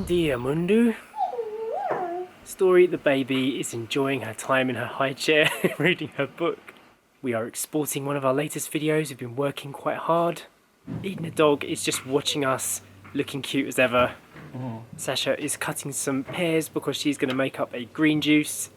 dia, Mundu. Story the baby is enjoying her time in her high chair, reading her book. We are exporting one of our latest videos. We've been working quite hard. Eden the dog is just watching us, looking cute as ever. Sacha is cutting some pears because she's going to make up a green juice.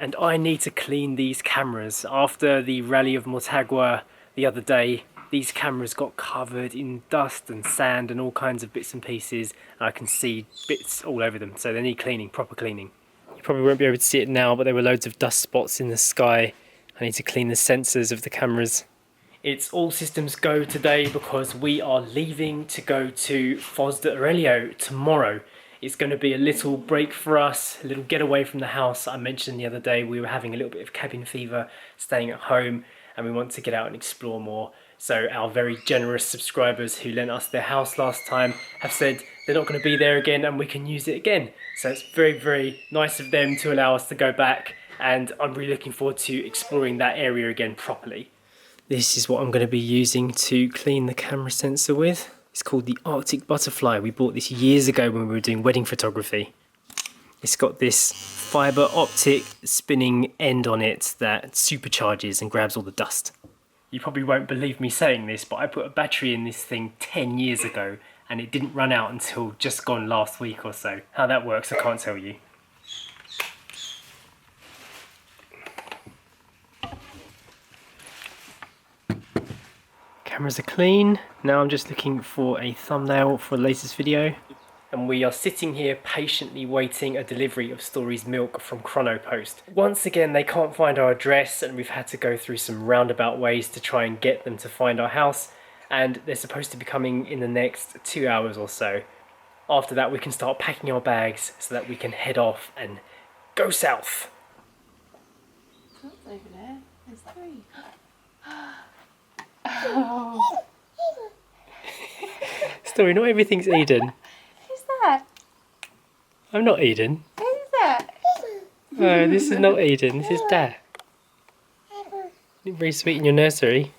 And I need to clean these cameras. After the Rally of Motagua the other day, these cameras got covered in dust and sand and all kinds of bits and pieces. And I can see bits all over them, so they need cleaning, proper cleaning. You probably won't be able to see it now, but there were loads of dust spots in the sky. I need to clean the sensors of the cameras. It's all systems go today because we are leaving to go to Foz de Aurelio tomorrow. It's going to be a little break for us, a little getaway from the house. I mentioned the other day we were having a little bit of cabin fever, staying at home, and we want to get out and explore more. So our very generous subscribers who lent us their house last time have said they're not going to be there again and we can use it again. So it's very, very nice of them to allow us to go back, and I'm really looking forward to exploring that area again properly. This is what I'm going to be using to clean the camera sensor with. It's called the Arctic Butterfly. We bought this years ago when we were doing wedding photography. It's got this fibre optic spinning end on it that supercharges and grabs all the dust. You probably won't believe me saying this, but I put a battery in this thing 10 years ago and it didn't run out until just gone last week or so. How that works, I can't tell you. Cameras are clean. Now I'm just looking for a thumbnail for the latest video. And we are sitting here patiently waiting a delivery of Story's milk from Chronopost. Once again, they can't find our address and we've had to go through some roundabout ways to try and get them to find our house. And they're supposed to be coming in the next 2 hours or so. After that, we can start packing our bags so that we can head off and go south. What's over there? There's 3. Oh. Story, not everything's Eden. Who's that? I'm not Eden. Who's that? No, this is not Eden. This is Dad. You're very sweet in your nursery.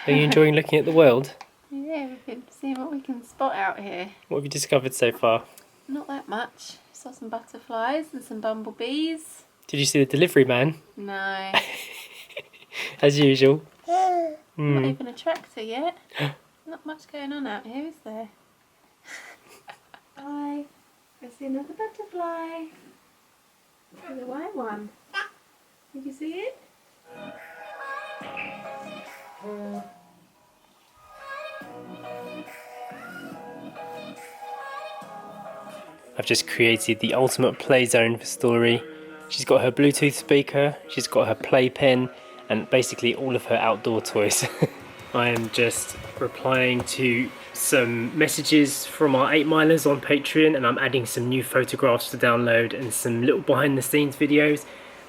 Are you enjoying looking at the world? Yeah, we've been seeing what we can spot out here. What have you discovered so far? Not that much. Saw some butterflies and some bumblebees. Did you see the delivery man? No. As usual. Not even a tractor yet. Not much going on out here, is there? Hi. I see another butterfly. The white one. Did you see it? I've just created the ultimate play zone for Story. She's got her Bluetooth speaker, she's got her playpen, and basically all of her outdoor toys. I am just replying to some messages from our 8-milers on Patreon, and I'm adding some new photographs to download and some little behind the scenes videos.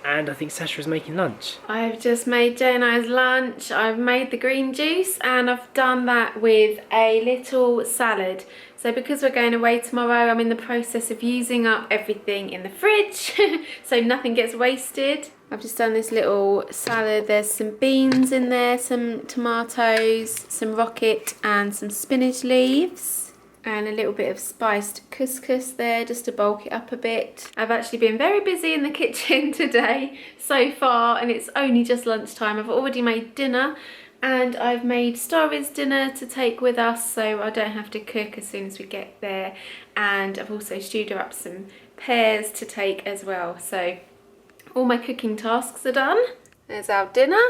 And I think Sacha is making lunch. I've just made Jay and I's lunch. I've made the green juice and I've done that with a little salad. So because we're going away tomorrow, I'm in the process of using up everything in the fridge so nothing gets wasted. I've just done this little salad. There's some beans in there, some tomatoes, some rocket and some spinach leaves. And a little bit of spiced couscous there just to bulk it up a bit. I've actually been very busy in the kitchen today so far, and it's only just lunchtime. I've already made dinner and I've made Story's dinner to take with us so I don't have to cook as soon as we get there. And I've also stewed her up some pears to take as well. So all my cooking tasks are done. There's our dinner.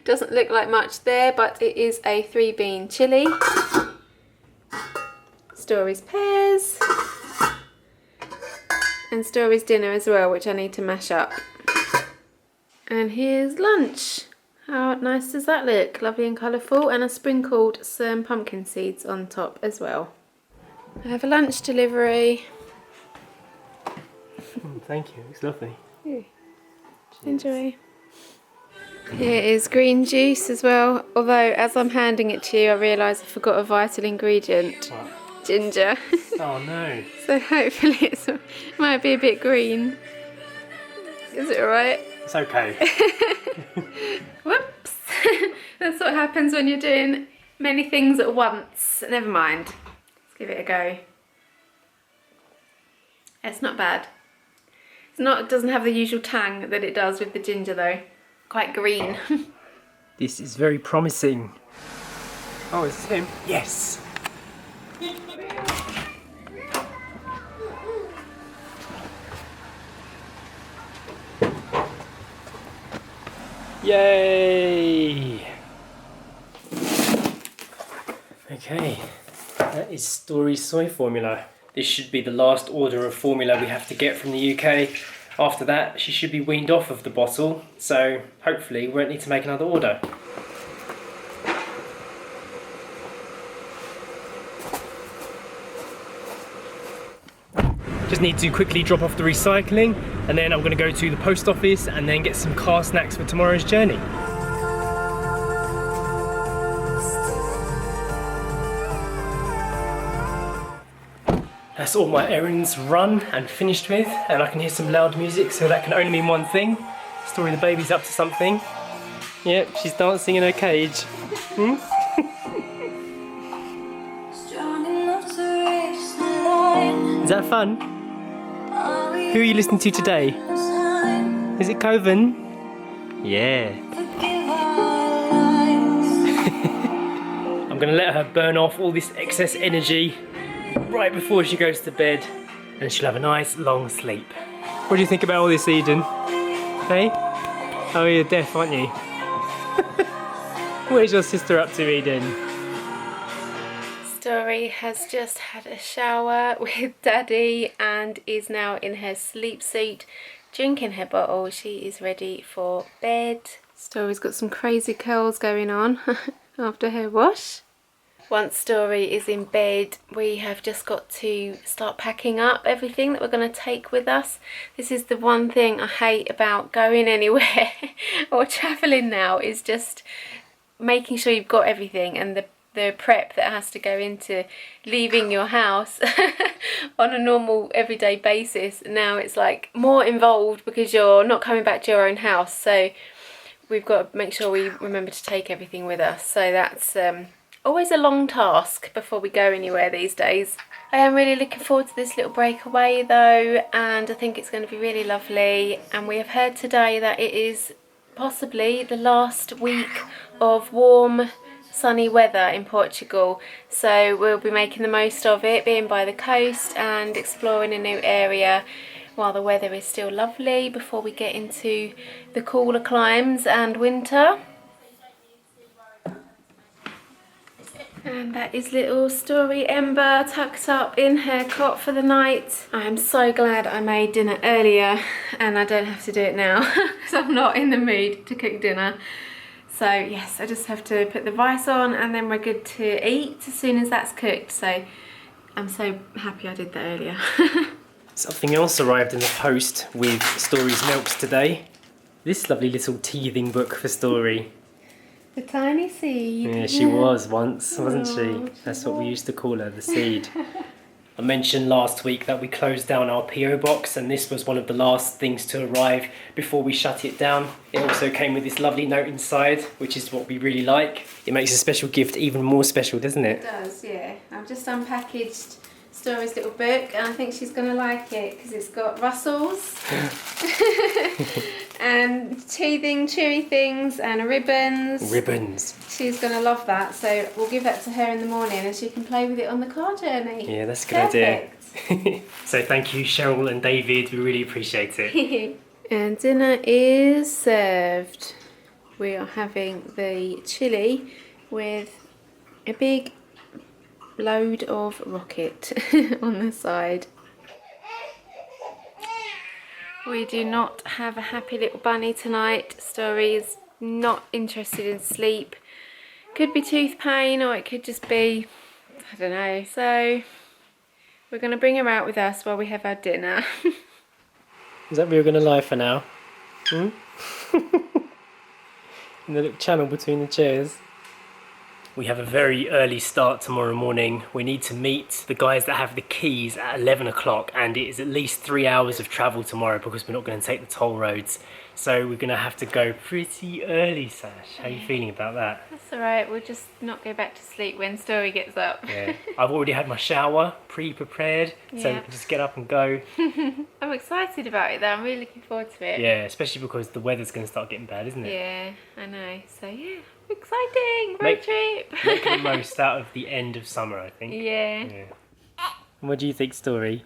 Doesn't look like much there, but it is a 3-bean chilli. Story's pears and Story's dinner as well, which I need to mash up. And here's lunch. How nice does that look? Lovely and colourful, and I sprinkled some pumpkin seeds on top as well. I have a lunch delivery. Thank you, it's lovely. Yeah. Enjoy. Here is green juice as well, although as I'm handing it to you I realise I forgot a vital ingredient. What? Ginger. Oh no. So hopefully it might be a bit green. Is it alright? It's okay. Whoops. That's what happens when you're doing many things at once. Never mind. Let's give it a go. It's not bad. It doesn't have the usual tang that it does with the ginger though. Quite green. This is very promising. Oh, is this him? Yes! Yay! Okay, that is Story's soy formula. This should be the last order of formula we have to get from the UK. After that, she should be weaned off of the bottle, so hopefully we won't need to make another order. Just need to quickly drop off the recycling, and then I'm going to go to the post office and then get some car snacks for tomorrow's journey. That's all my errands run and finished with, and I can hear some loud music, so that can only mean one thing. Story the baby's up to something. Yep, she's dancing in her cage. Hmm? Is that fun? Who are you listening to today? Is it Coven? Yeah. I'm gonna let her burn off all this excess energy right before she goes to bed, and she'll have a nice long sleep. What do you think about all this, Eden? Hey? Oh, you're deaf, aren't you? What is your sister up to, Eden? Story has just had a shower with Daddy and is now in her sleep suit, drinking her bottle. She is ready for bed. Story's got some crazy curls going on after her wash. Once Story is in bed, we have just got to start packing up everything that we're going to take with us. This is the one thing I hate about going anywhere or travelling now, is just making sure you've got everything, and the prep that has to go into leaving your house on a normal everyday basis. Now it's like more involved because you're not coming back to your own house, so we've got to make sure we remember to take everything with us. So that's always a long task before we go anywhere these days. I am really looking forward to this little breakaway though, and I think it's going to be really lovely. And we have heard today that it is possibly the last week of warm, sunny weather in Portugal, so we'll be making the most of it, being by the coast and exploring a new area while the weather is still lovely before we get into the cooler climes and winter. And that is little Story Ember tucked up in her cot for the night. I am so glad I made dinner earlier and I don't have to do it now because I'm not in the mood to cook dinner. So yes, I just have to put the rice on and then we're good to eat as soon as that's cooked. So I'm so happy I did that earlier. Something else arrived in the post with Story's milks today. This lovely little teething book for Story. The tiny seed. Yeah, she was once, wasn't she? That's what we used to call her, the seed. I mentioned last week that we closed down our PO box, and this was one of the last things to arrive before we shut it down. It also came with this lovely note inside, which is what we really like. It makes a special gift even more special, doesn't it? It does, yeah. I've just unpackaged Story's little book and I think she's going to like it because it's got rustles and teething, chewy things and ribbons. Ribbons. She's going to love that, so we'll give that to her in the morning and she can play with it on the car journey. Yeah, that's a good idea. So thank you, Cheryl and David, we really appreciate it. And dinner is served. We are having the chilli with a big load of rocket on the side. We do not have a happy little bunny tonight. Story is not interested in sleep. Could be tooth pain or it could just be, I don't know. So we're going to bring her out with us while we have our dinner. Is that where you're going to lie for now? Hmm? In the little channel between the chairs. We have a very early start tomorrow morning. We need to meet the guys that have the keys at 11 o'clock, and it is at least 3 hours of travel tomorrow because we're not going to take the toll roads. So we're gonna have to go pretty early, Sash. How are you feeling about that? That's alright, we'll just not go back to sleep when Story gets up. Yeah. I've already had my shower, pre-prepared, so we Yeah. can just get up and go. I'm excited about it though, I'm really looking forward to it. Yeah, especially because the weather's gonna start getting bad, isn't it? Yeah, I know. So yeah, exciting road trip. Making the most out of the end of summer, I think. Yeah. Yeah. What do you think, Story?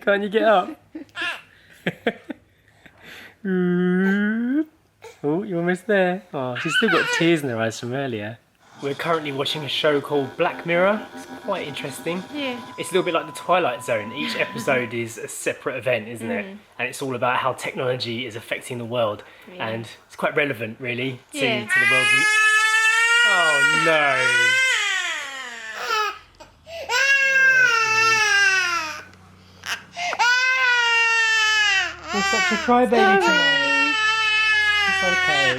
Can't you get up? Oh, you're almost there. Oh, she's still got tears in her eyes from earlier. We're currently watching a show called Black Mirror. It's quite interesting. Yeah. It's a little bit like the Twilight Zone. Each episode is a separate event, isn't it? And it's all about how technology is affecting the world. Yeah. And it's quite relevant, really, to Yeah. the world we... Oh, no. You're such a crybaby tonight. It's okay.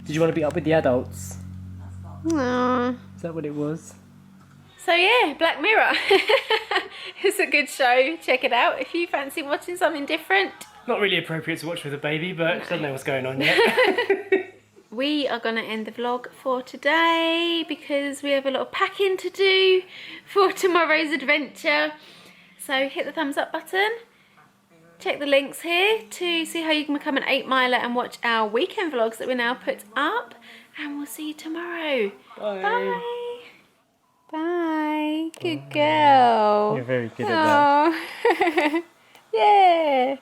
Did you want to be up with the adults? Aww. Is that what it was? So yeah, Black Mirror. It's a good show. Check it out if you fancy watching something different. Not really appropriate to watch with a baby, but she doesn't know what's going on yet. We are going to end the vlog for today because we have a lot of packing to do for tomorrow's adventure. So hit the thumbs up button. Check the links here to see how you can become an 8 miler and watch our weekend vlogs that we now put up. And we'll see you tomorrow. Bye. Bye. Bye. Good girl. You're very good at that. Oh. Yeah.